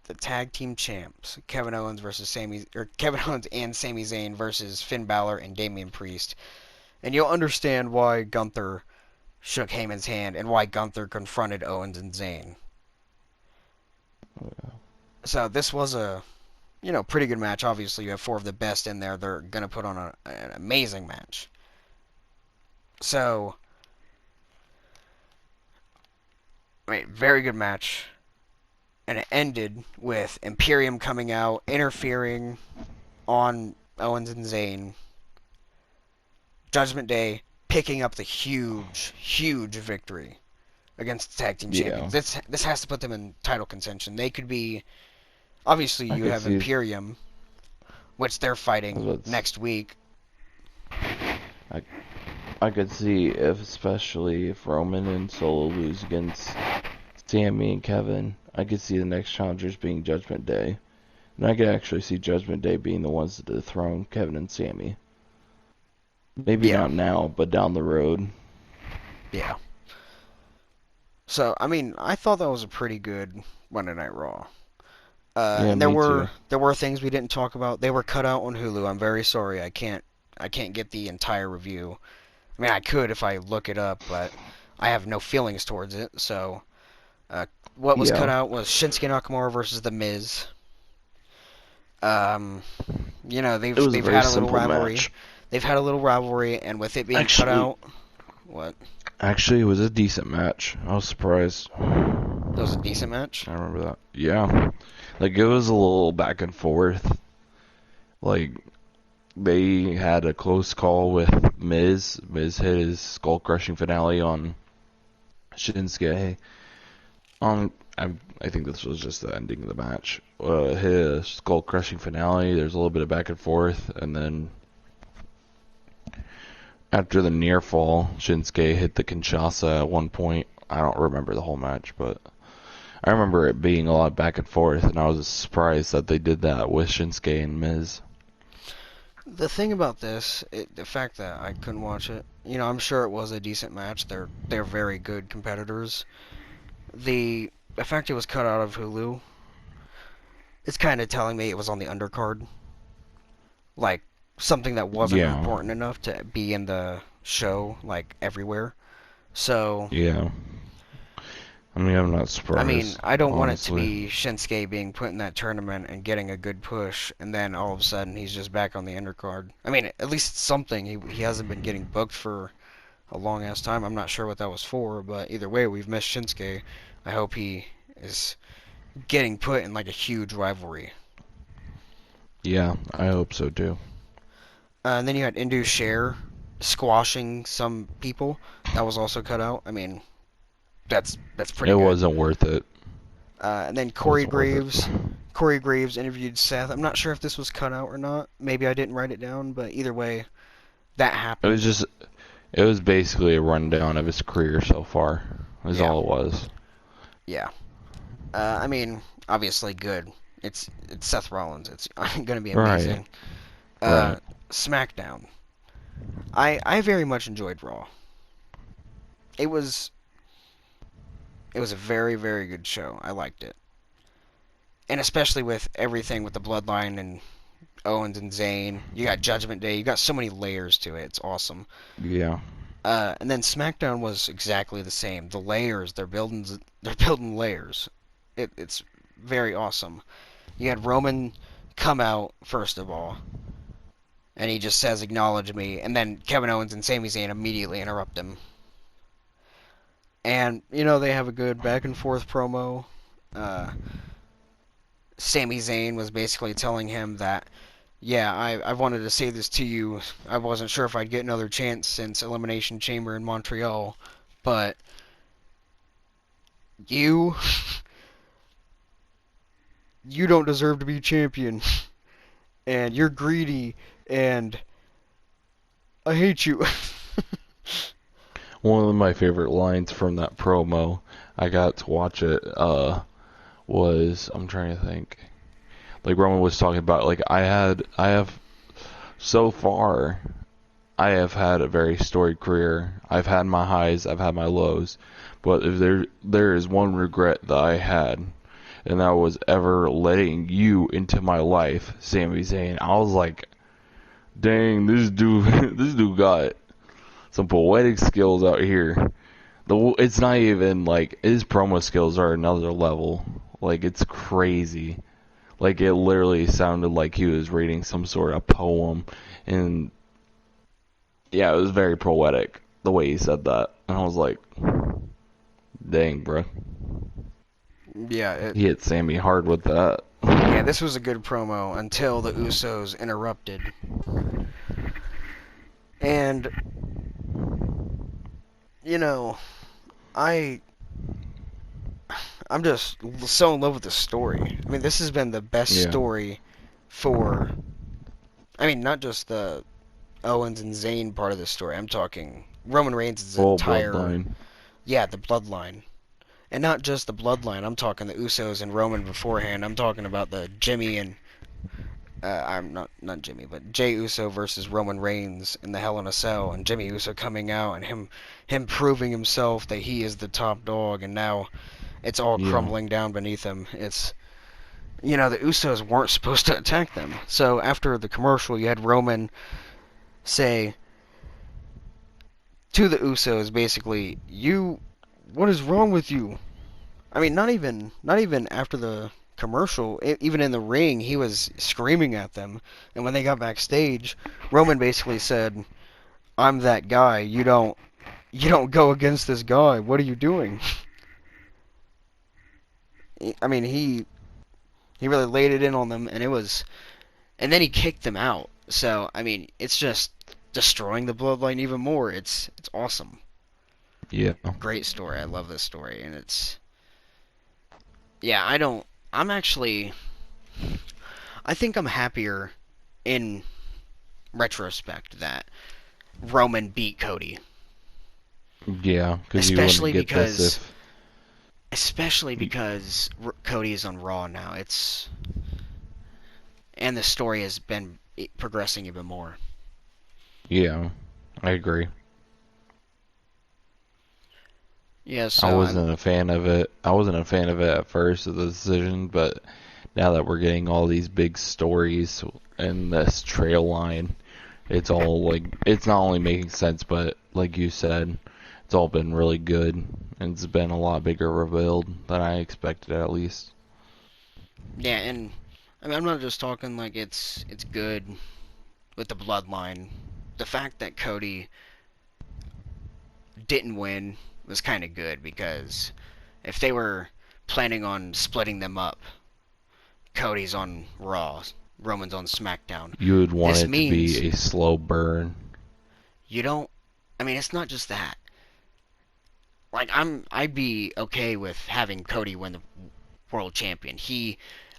the tag team champs, Kevin Owens and Sami Zayn versus Finn Balor and Damian Priest. And you'll understand why Gunther shook Heyman's hand and why Gunther confronted Owens and Zayn. So this was a pretty good match. Obviously, you have 4 of the best in there. They're gonna put on an amazing match. So I mean, very good match. And it ended with Imperium coming out, interfering on Owens and Zayn. Judgment Day picking up the huge, huge victory against the tag team Yeah, champions. This has to put them in title contention. They could be, obviously I you could have see. Imperium, which they're I was fighting about to next week. I I could see if, especially if Roman and Solo lose against Sammy and Kevin, I could see the next challengers being Judgment Day, and I could actually see Judgment Day being the ones to dethrone Kevin and Sammy. Maybe Yeah, not now, but down the road. yeah. So I mean, I thought that was a pretty good Monday Night Raw. Yeah, And there me were too. there were things we didn't talk about. They were cut out on Hulu. I'm very sorry. I can't get the entire review. I mean, I could if I look it up, but I have no feelings towards it. So, uh, what was cut Yeah, out was Shinsuke Nakamura versus The Miz. Um, it was a they've very had a little simple rivalry. match. They've had a little rivalry, and with it being cut Actually, out, what? actually, it was a decent match. I was surprised. That was a decent match. I remember that. Yeah, like it was a little back and forth. Like they had a close call with Miz. Miz hit his skull crushing finale on Shinsuke. I think this was just the ending of the match. Hit a skull crushing finale. There's a little bit of back and forth, and then after the near fall, Shinsuke hit the Kinshasa at one point. I don't remember the whole match, but I remember it being a lot back and forth, and I was surprised that they did that with Shinsuke and Miz. The thing about this, the fact that I couldn't watch it, I'm sure it was a decent match. They're very good competitors. The fact it was cut out of Hulu, it's kind of telling me it was on the undercard, like something that wasn't Yeah, important enough to be in the show like everywhere. So, yeah. I mean, I'm not I mean, surprised, I don't want it to honestly. be Shinsuke being put in that tournament and getting a good push, and then all of a sudden he's just back on the undercard. I mean, at least something. He hasn't been getting booked for a long ass time. I'm not sure what that was for, but either way, we've missed Shinsuke. I hope he is getting put in like a huge rivalry. Yeah, I hope so too. And then you had Indu Share squashing some people. That was also cut out. I mean, that's pretty It good. wasn't worth it. And then It wasn't worth it. Corey Graves interviewed Seth. I'm not sure if this was cut out or not. Maybe I didn't write it down, but either way, that It was happened. just, it was basically a rundown of his career so far. Is Yeah, all it was. yeah. I mean, obviously good. It's Seth Rollins. It's gonna be Right, amazing. right. Uh, SmackDown. I very much enjoyed Raw. It was it was a very very good show. I liked it, and especially with everything with the Bloodline and Owens and Zayn. You got Judgment Day. You got so many layers to it. It's awesome. Yeah, And then SmackDown was exactly the same. The layers they're building layers. It's very awesome. You had Roman come out first of all, and he just says acknowledge me, and then Kevin Owens and Sami Zayn immediately interrupt him. And they have a good back and forth promo. Uh, Sami Zayn was basically telling him that, yeah, I wanted to say this to you. I wasn't sure if I'd get another chance since Elimination Chamber in Montreal, but you you don't deserve to be champion, and you're greedy, and I hate you. one of my favorite lines from that promo, I got to watch it, was, I'm trying to think. Like Roman was talking about, like I have, so far, I have had a very storied career. I've had my highs, I've had my lows, but if there is one regret that I had, and that was ever letting you into my life, Sami Zayn. I was like, dang, this dude, this dude got some poetic skills out here. It's not even like his promo skills are another level. Like it's crazy. Like it literally sounded like he was reading some sort of poem, and yeah, it was very poetic the way he said that. And I was like, Dang, bro. Yeah, He hit Sammy hard with that. yeah, this was a good promo until the Usos interrupted. And you know, I I'm just so in love with the story. I mean, this has been the best Yeah. story for I mean, not just the Owens and Zayn part of the story. I'm talking Roman Reigns' Full entire bloodline. yeah, the bloodline. And not just the bloodline. I'm talking the Usos and Roman beforehand. I'm talking about the Jimmy and I'm not Jimmy, but Jey Uso versus Roman Reigns in the Hell in a Cell, and Jimmy Uso coming out and him proving himself that he is the top dog, and now it's all Yeah. crumbling down beneath him. It's the Usos weren't supposed to attack them. So after the commercial, you had Roman say to the Usos basically, what is wrong with you? I mean, not even after the commercial, even in the ring, he was screaming at them. And when they got backstage, Roman basically said, "I'm that guy. You don't go against this guy. What are you doing?" I mean, he really laid it in on them, and then he kicked them out. So I mean, it's just destroying the bloodline even more. It's awesome. Yeah. Great story. I love this story, and yeah. I don't. I'm actually. I think I'm happier in retrospect that Roman beat Cody, Yeah, because you wouldn't especially get this because if. especially because Cody is on Raw now. And the story has been progressing even more. Yeah, I agree. Yeah, I so I'm wasn't a fan of it. I wasn't a fan of it at first of the decision, but now that we're getting all these big stories and this trail line, it's all like it's not only making sense, but like you said, it's all been really good, and it's been a lot bigger revealed than I expected at least. yeah, and I mean I'm not just talking like it's good with the bloodline. The fact that Cody didn't win was kind of good because if they were planning on splitting them up, Cody's on Raw, Roman's on SmackDown. You would want This it to means be a slow burn. you don't. I mean, it's not just that. Like I'd be okay with having Cody win the world champion.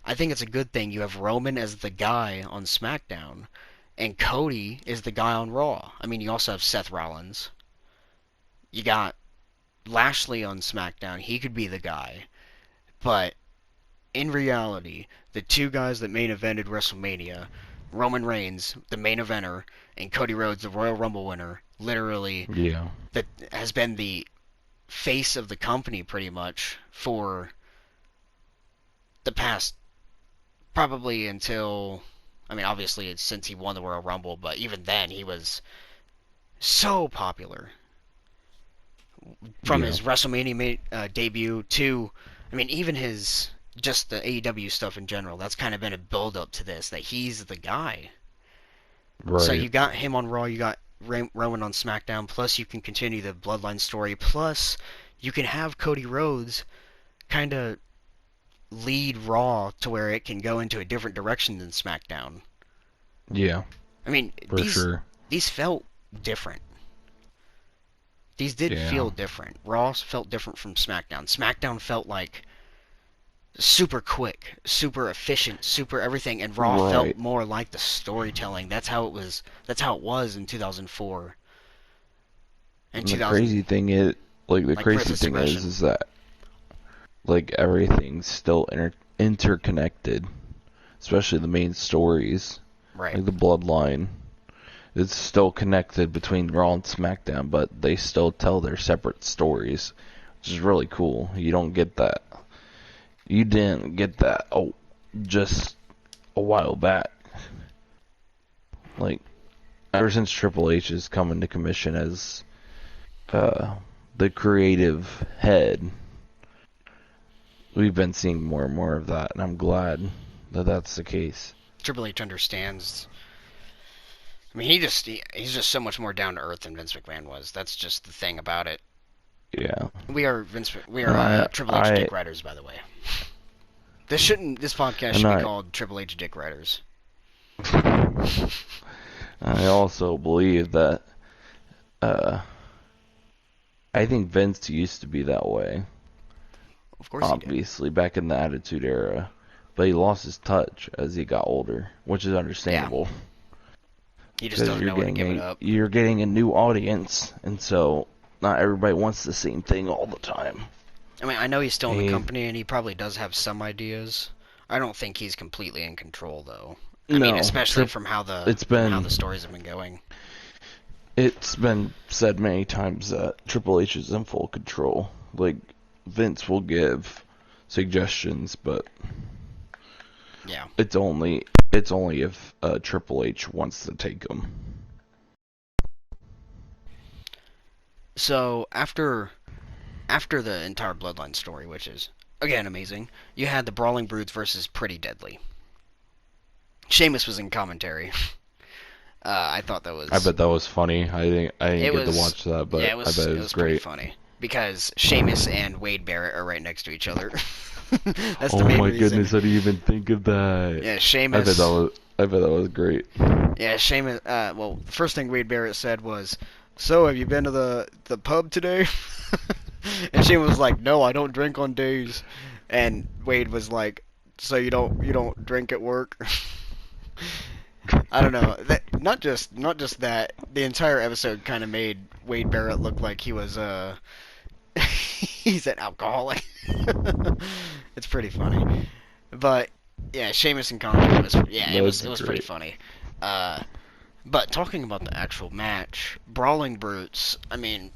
I think it's a good thing you have Roman as the guy on SmackDown, and Cody is the guy on Raw. I mean, you also have Seth Rollins. You got Lashley on SmackDown. He could be the guy, but in reality, the two guys that main evented WrestleMania, Roman Reigns, the main eventer, and Cody Rhodes, the Royal Rumble winner, literally Yeah. that has been the face of the company pretty much for the past probably until I mean obviously it's since he won the Royal Rumble, but even then he was so popular from Yeah. his WrestleMania debut to I mean even his just the AEW stuff in general. That's kind of been a build up to this that he's the guy. So Right. you got him on Raw, you got Roman on SmackDown, plus you can continue the Bloodline story, plus you can have Cody Rhodes kind of lead Raw to where it can go into a different direction than SmackDown. Yeah, I mean, for these sure. these felt different. These did Yeah. feel different. Raw felt different from SmackDown. SmackDown felt like super quick, super efficient, super everything, and Raw felt Right. more like the storytelling. That's how it was. That's how it was in 2004 and And the 2000, crazy thing is, the like crazy Ruthless thing Aggression. is that everything's still interconnected, especially the main stories, Right. like the bloodline. It's still connected between Raw and SmackDown, but they still tell their separate stories, which is really cool. You don't get that. You didn't get that. Oh, just a while back. Like ever since Triple H has come into commission as uh, the creative head, we've been seeing more and more of that, and I'm glad that that's the case. Triple H understands. I mean, he's just so much more down to earth than Vince McMahon was. That's just the thing about it. Yeah. We are Vince. We are I Triple H I Dick Riders, by the way. This shouldn't. This podcast and should be called Triple H Dick Riders. I also believe that uh I think Vince used to be that way, Of course he did. obviously back in the Attitude Era, but he lost his touch as he got older, which is Yeah, understandable he just because doesn't know when to give it up. you're getting a new audience, and so not everybody wants the same thing all the time. I mean, I know he's still in the Hey, company, and he probably does have some ideas. I don't think he's completely in control, though. I mean, no, especially Trip. from how the It's from how been the stories have been going. it's been said many times that Triple H is in full control. Like Vince will give suggestions, but Yeah. it's only if Triple H wants to take them. So after the entire Bloodline story, which is again amazing, you had the Brawling Brutes versus Pretty Deadly. Sheamus was in commentary. I thought that I was bet that was funny. I didn't it get to was watch that, yeah but I bet it it was was pretty great. funny because Sheamus and Wade Barrett are right next to each other. That's the Oh main my reason. goodness, I didn't even think of that. Yeah, I bet that Sheamus. was I bet that was great. Yeah, Sheamus. Well, the first thing Wade Barrett said was, "So, have you been to the pub today?" And Sheamus was like, "No, I don't drink on days." And Wade was like, "So you don't drink at work?" I don't know. That not just that. The entire episode kind of made Wade Barrett look like he was he's an alcoholic. It's pretty funny. But yeah, Sheamus and commentary was yeah, That's it was pretty great. funny. Uh, but talking about the actual match, Brawling Brutes. I mean,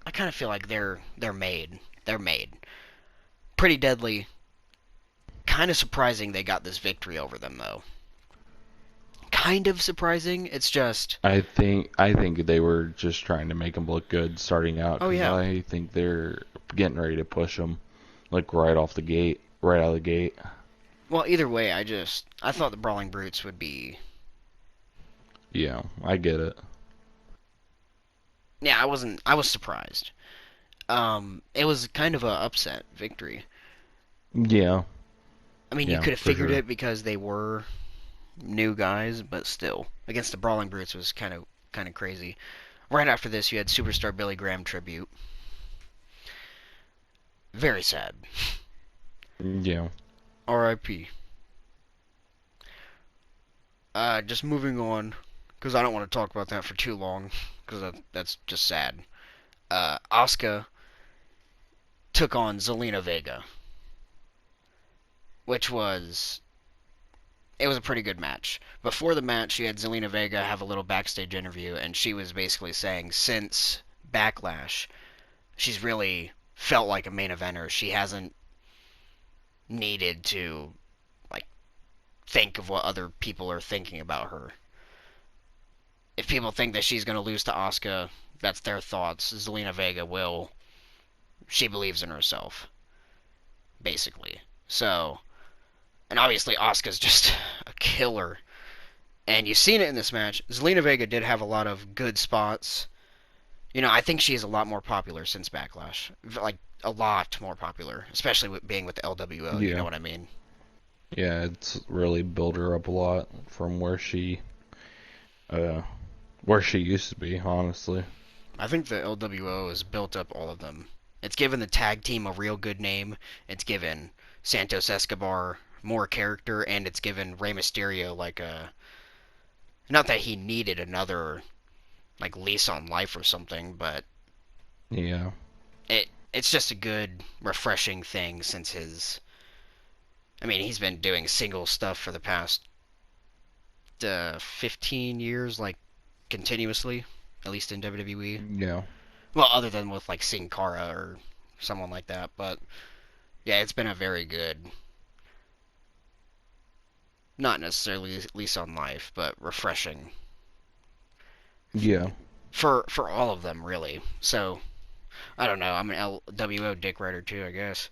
I kind of feel like they're made. They're made. Pretty Deadly. Kind of surprising they got this victory over them though. Kind of surprising. It's just I think they were just trying to make them look good starting out oh because yeah. I think they're getting ready to push them like right off the gate, right out of the gate. Well, either way, I thought the Brawling Brutes would be Yeah, I get it. yeah. I was surprised. It was kind of a upset victory. Yeah, I mean, you yeah, could have for figured sure. it because they were new guys, but still, against the Brawling Brutes was kind of crazy. Right after this, you had Superstar Billy Graham tribute. Very sad. Yeah, R.I.P. Just moving on, because I don't want to talk about that for too long, because that's just sad. Asuka took on Zelina Vega, which was it was a pretty good match. Before the match, you had Zelina Vega have a little backstage interview, and she was basically saying since Backlash, she's really felt like a main eventer. She hasn't needed to like think of what other people are thinking about her. If people think that she's going to lose to Asuka, that's their thoughts. Zelina Vega will. She believes in herself, basically. So, and obviously Asuka's just a killer. And you've seen it in this match. Zelina Vega did have a lot of good spots. You know, I think she is a lot more popular since Backlash. Like, a lot more popular. Especially with being with the LWO, you know yeah, what I mean? yeah. It's really built her up a lot from uh, where she used to be, honestly. I think the LWO has built up all of them. It's given the tag team a real good name. It's given Santos Escobar more character, and it's given Rey Mysterio like a. Not that he needed another like lease on life or something, but Yeah, it's just a good, refreshing thing since his. I mean, he's been doing single stuff for the past 15 years, like continuously, at least in WWE. yeah, Well, other than with like Sin Cara or someone like that, but yeah, it's been a very good, not necessarily lease on life, but refreshing yeah, for all of them really. So I don't know. I'm an LWO dick writer too, I guess.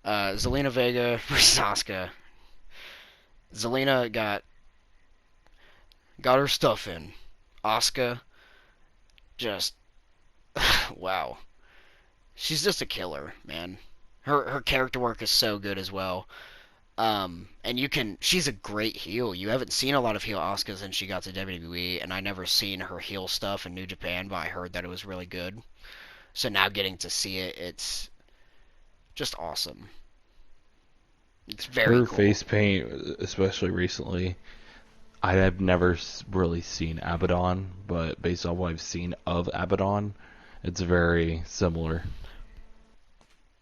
Zelina Vega versus Asuka. Zelina got her stuff in. Asuka just wow. she's just a killer, man. Her character work is so good as well. And she's a great heel. You haven't seen a lot of heel Asuka since she got to WWE, and I never seen her heel stuff in New Japan, but I heard that it was really good. So now getting to see it, it's just awesome. It's very Her cool. face paint, especially recently, I have never really seen Abaddon, but based on what I've seen of Abaddon, it's very similar,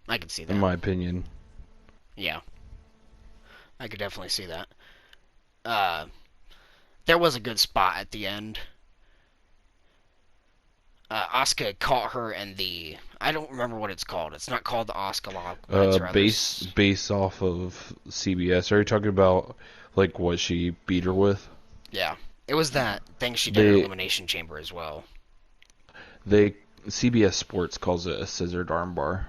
I can see in that. my opinion. Yeah, I could definitely see that. There was a good spot at the end. Asuka caught her in the... I don't remember what it's called. It's not called the Asuka lock. Based off of CBS. Are you talking about like what she beat her with? Yeah. It was that thing she did in Elimination Chamber as well. CBS Sports calls it a scissored armbar.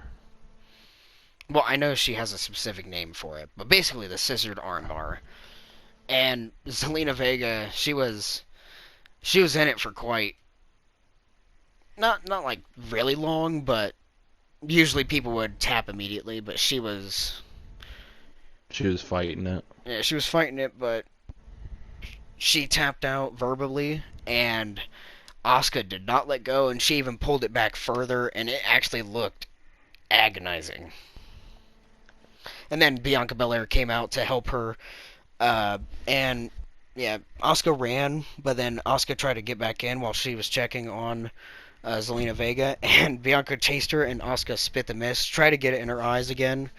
Well, I know she has a specific name for it, but basically the scissored armbar. And Zelina Vega, she was in it for quite... Not like really long, but usually people would tap immediately, but she was fighting it. Yeah, she was fighting it, but she tapped out verbally, and Asuka did not let go, and she even pulled it back further, and it actually looked agonizing. And then Bianca Belair came out to help her, and yeah, Asuka ran, but then Asuka tried to get back in while she was checking on Zelina Vega, and Bianca chased her, and Asuka spit the mist, tried to get it in her eyes again,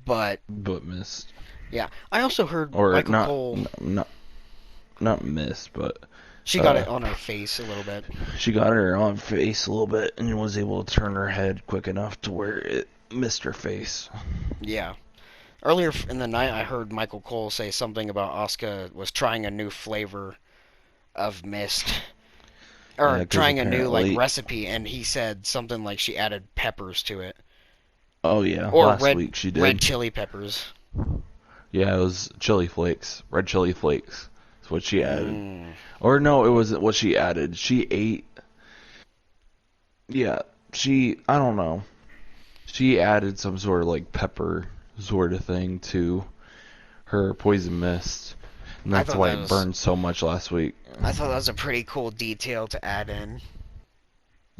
but missed. Yeah, I also heard Michael Cole. Not missed, but she got it on her face a little bit. She got her on face a little bit, and was able to turn her head quick enough to where it missed her face. Yeah. Earlier in the night, I heard Michael Cole say something about Asuka was trying a new flavor of mist. Or trying a new recipe, and he said something like she added peppers to it. Oh yeah, or last week she did. Red chili peppers. Yeah, it was chili flakes. Red chili flakes. That's what she added. Or no, it wasn't what she added. She ate... Yeah, I don't know. She added some sort of like pepper sort of thing to her poison mist. And that's why it burned so much last week. I thought that was a pretty cool detail to add in.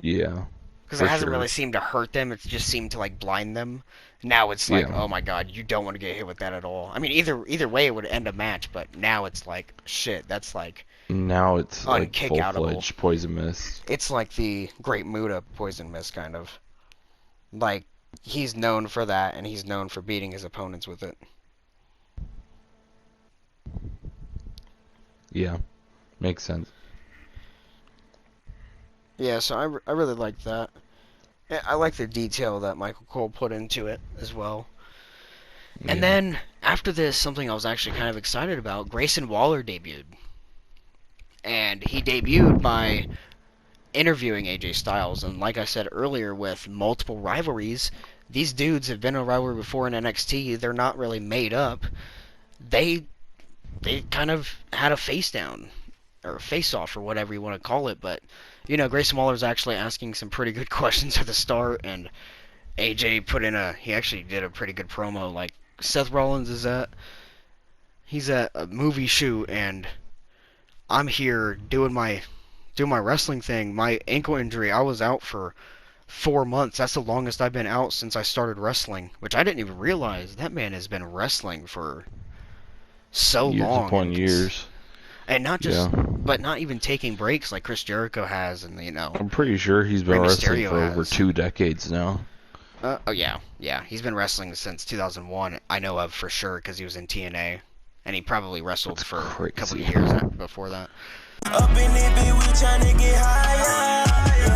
Yeah. Because it hasn't really seemed to hurt them. It just seemed to like blind them. Now it's like, oh my god, you don't want to get hit with that at all. I mean, either way it would end a match, but now it's like, shit, that's like... Now it's like full-fledged poison mist. It's like the Great Muta poison mist, kind of. Like, he's known for that, and he's known for beating his opponents with it. Yeah, makes sense. Yeah, so I really like that. I like the detail that Michael Cole put into it as well. Yeah. And then, after this, something I was actually kind of excited about, Grayson Waller debuted. And he debuted by interviewing AJ Styles. And like I said earlier, with multiple rivalries, these dudes have been in a rivalry before in NXT. They're not really made up. They kind of had a face down, or a face off, or whatever you want to call it. But, you know, Grayson Waller's actually asking some pretty good questions at the start, and AJ he actually did a pretty good promo. Like, Seth Rollins he's at a movie shoot, and I'm here doing my wrestling thing. My ankle injury, I was out for 4 months. That's the longest I've been out since I started wrestling, which I didn't even realize. That man has been wrestling for so long. Upon years. And not just, but not even taking breaks like Chris Jericho has, and you know. I'm pretty sure he's been wrestling for over 2 decades now. Oh yeah, he's been wrestling since 2001. I know of for sure because he was in TNA, and he probably wrestled for a couple of years before that. Up in it, we tryna get higher.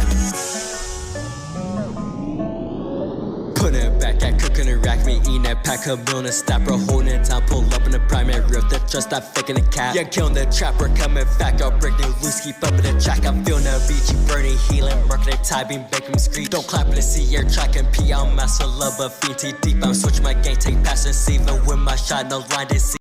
Put it back, that cooking the rack, me eating that pack of bonus stopper, holding it down, pull up in the primary rip, that just stop faking the cat. Yeah, killing the trapper, coming back, I'll break new loose, keep up in the track, I'm feeling the beachy, burning, healing, marking the tie, beam, baking, screech. Don't clap in the sea, air track and pee, I'm master love, but feet deep, I'm switching my game, take passion, even with my shot, no line to see.